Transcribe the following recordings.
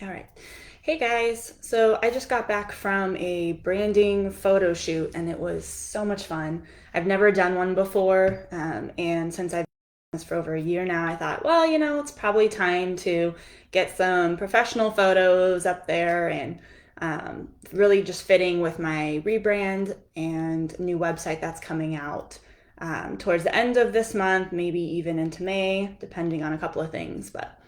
All right. Hey guys. So I just got back from a branding photo shoot and it was so much fun. I've never done one before. And since I've done this for over a year now, I thought, well, it's probably time to get some professional photos up there and really just fitting with my rebrand and new website that's coming out towards the end of this month, maybe even into May, depending on a couple of things. But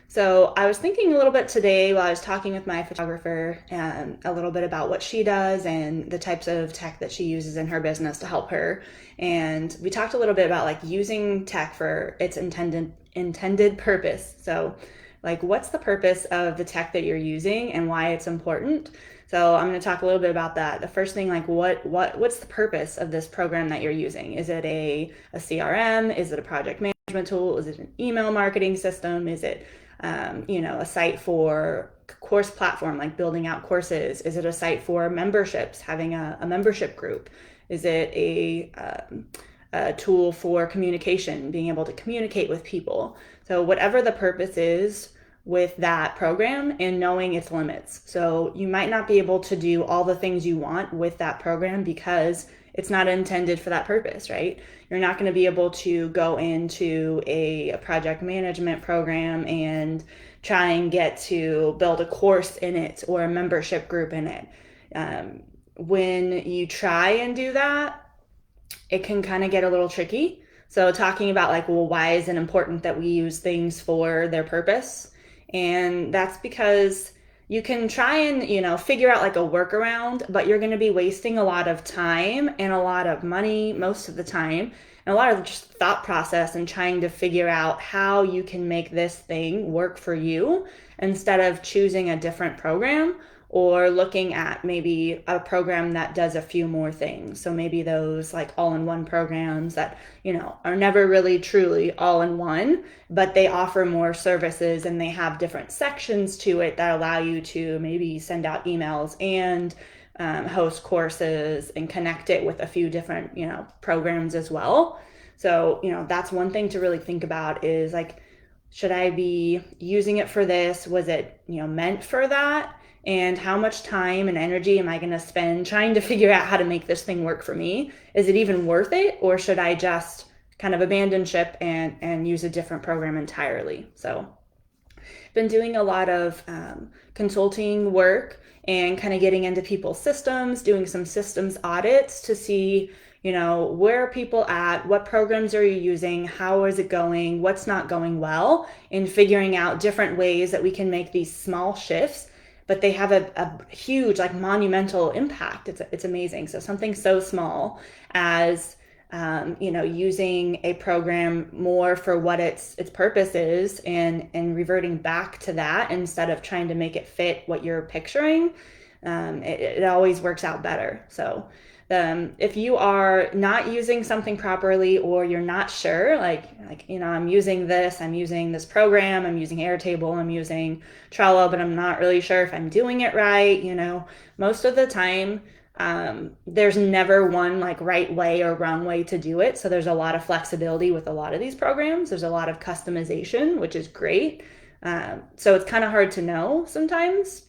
so I was thinking a little bit today while I was talking with my photographer a little bit about what she does and the types of tech that she uses in her business to help her. And we talked a little bit about like using tech for its intended purpose. So like what's the purpose of the tech that you're using and why it's important? So I'm going to talk a little bit about that. The first thing, like what's the purpose of this program that you're using? Is it a CRM? Is it a project management tool? Is it an email marketing system? Is it a site for course platform, like building out courses? Is it a site for memberships, having a membership group? Is it a tool for communication, being able to communicate with people? So whatever the purpose is with that program and knowing its limits. So you might not be able to do all the things you want with that program because it's not intended for that purpose, right? You're not going to be able to go into a project management program and try and get to build a course in it or a membership group in it. When you try and do that, it can kind of get a little tricky. So talking about like, well, why is it important that we use things for their purpose? And that's because you can try and, figure out like a workaround, but you're going to be wasting a lot of time and a lot of money most of the time, and a lot of just thought process and trying to figure out how you can make this thing work for you instead of choosing a different program or looking at maybe a program that does a few more things. So maybe those like all-in-one programs that, are never really truly all-in-one, but they offer more services and they have different sections to it that allow you to maybe send out emails and host courses and connect it with a few different, programs as well. So, that's one thing to really think about is like, should I be using it for this? Was it, meant for that? And how much time and energy am I going to spend trying to figure out how to make this thing work for me? Is it even worth it? Or should I just kind of abandon ship and use a different program entirely? So I've been doing a lot of consulting work and kind of getting into people's systems, doing some systems audits to see, where are people at? What programs are you using? How is it going? What's not going well? And figuring out different ways that we can make these small shifts, but they have a huge, like monumental impact. It's amazing. So something so small as, using a program more for what its purpose is and reverting back to that instead of trying to make it fit what you're picturing, it always works out better. So if you are not using something properly or you're not sure, I'm using this program, I'm using Airtable, I'm using Trello, but I'm not really sure if I'm doing it right, most of the time, there's never one like right way or wrong way to do it. So there's a lot of flexibility with a lot of these programs. There's a lot of customization, which is great. So it's kind of hard to know sometimes.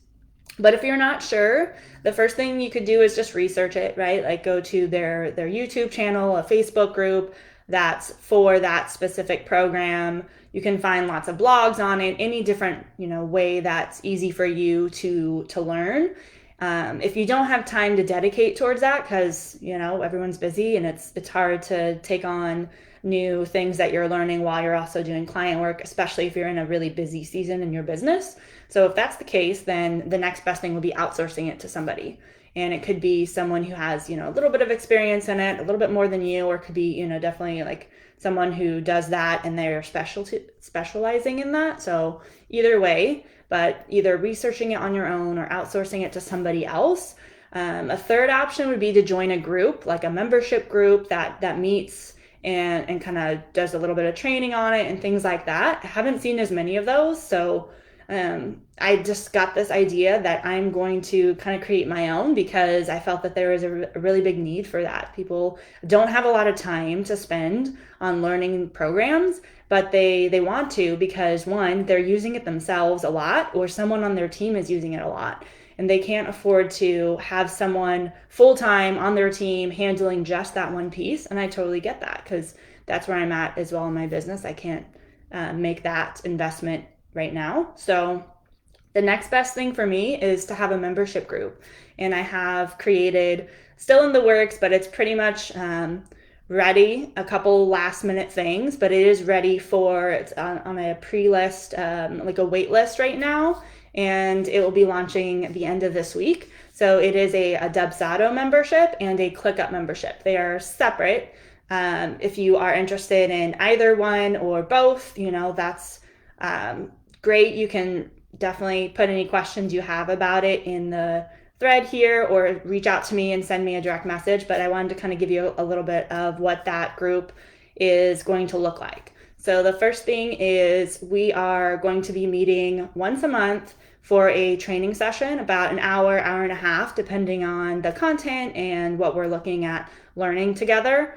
But if you're not sure, the first thing you could do is just research it, right? Like go to their YouTube channel, a Facebook group that's for that specific program. You can find lots of blogs on it, any different, way that's easy for you to learn. If you don't have time to dedicate towards that, because, everyone's busy and it's hard to take on new things that you're learning while you're also doing client work, especially if you're in a really busy season in your business. So if that's the case, then the next best thing would be outsourcing it to somebody. And it could be someone who has, a little bit of experience in it, a little bit more than you, or it could be, definitely like someone who does that and they're specializing in that. So either way, but either researching it on your own or outsourcing it to somebody else. A third option would be to join a group, like a membership group that meets and kind of does a little bit of training on it and things like that. I haven't seen as many of those, so I just got this idea that I'm going to kind of create my own because I felt that there was a really big need for that. People don't have a lot of time to spend on learning programs, but they want to because one, they're using it themselves a lot, or someone on their team is using it a lot. And they can't afford to have someone full time on their team handling just that one piece. And I totally get that because that's where I'm at as well in my business. I can't make that investment right now. So the next best thing for me is to have a membership group. And I have created, still in the works, but it's pretty much ready, a couple last minute things, but it is ready for, it's on a pre-list, like a wait list right now. And it will be launching at the end of this week. So it is a Dubsado membership and a ClickUp membership. They are separate. If you are interested in either one or both, that's great. You can definitely put any questions you have about it in the thread here or reach out to me and send me a direct message. But I wanted to kind of give you a little bit of what that group is going to look like. So the first thing is we are going to be meeting once a month for a training session, about an hour, hour and a half, depending on the content and what we're looking at learning together.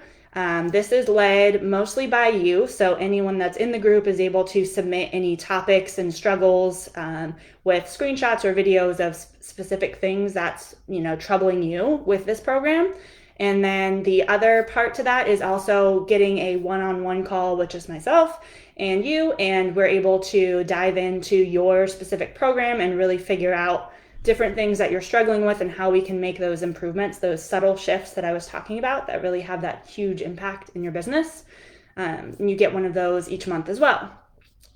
This is led mostly by you, so anyone that's in the group is able to submit any topics and struggles with screenshots or videos of specific things that's troubling you with this program. And then the other part to that is also getting a one-on-one call with just myself and you, and we're able to dive into your specific program and really figure out different things that you're struggling with and how we can make those improvements, those subtle shifts that I was talking about that really have that huge impact in your business. And you get one of those each month as well.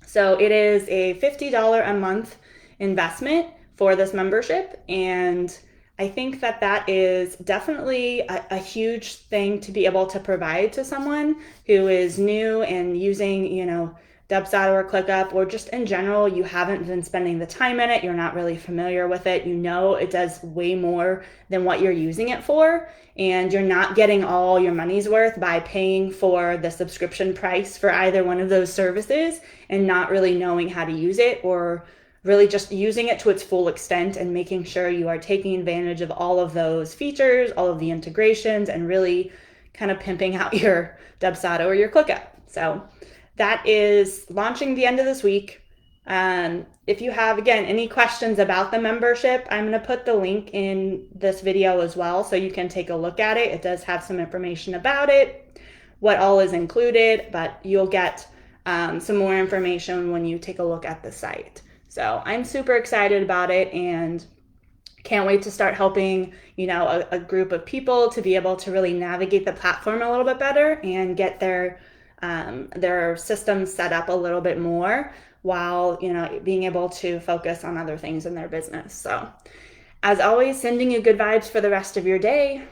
So it is a $50 a month investment for this membership, and I think that is definitely a huge thing to be able to provide to someone who is new and using, Dubsado or ClickUp, or just in general, you haven't been spending the time in it, you're not really familiar with it, it does way more than what you're using it for, and you're not getting all your money's worth by paying for the subscription price for either one of those services and not really knowing how to use it, or really just using it to its full extent and making sure you are taking advantage of all of those features, all of the integrations, and really kind of pimping out your Dubsado or your ClickUp. So that is launching the end of this week. If you have, again, any questions about the membership, I'm going to put the link in this video as well so you can take a look at it. It does have some information about it, what all is included, but you'll get some more information when you take a look at the site. So I'm super excited about it and can't wait to start helping, a group of people to be able to really navigate the platform a little bit better and get their systems set up a little bit more while, being able to focus on other things in their business. So as always, sending you good vibes for the rest of your day.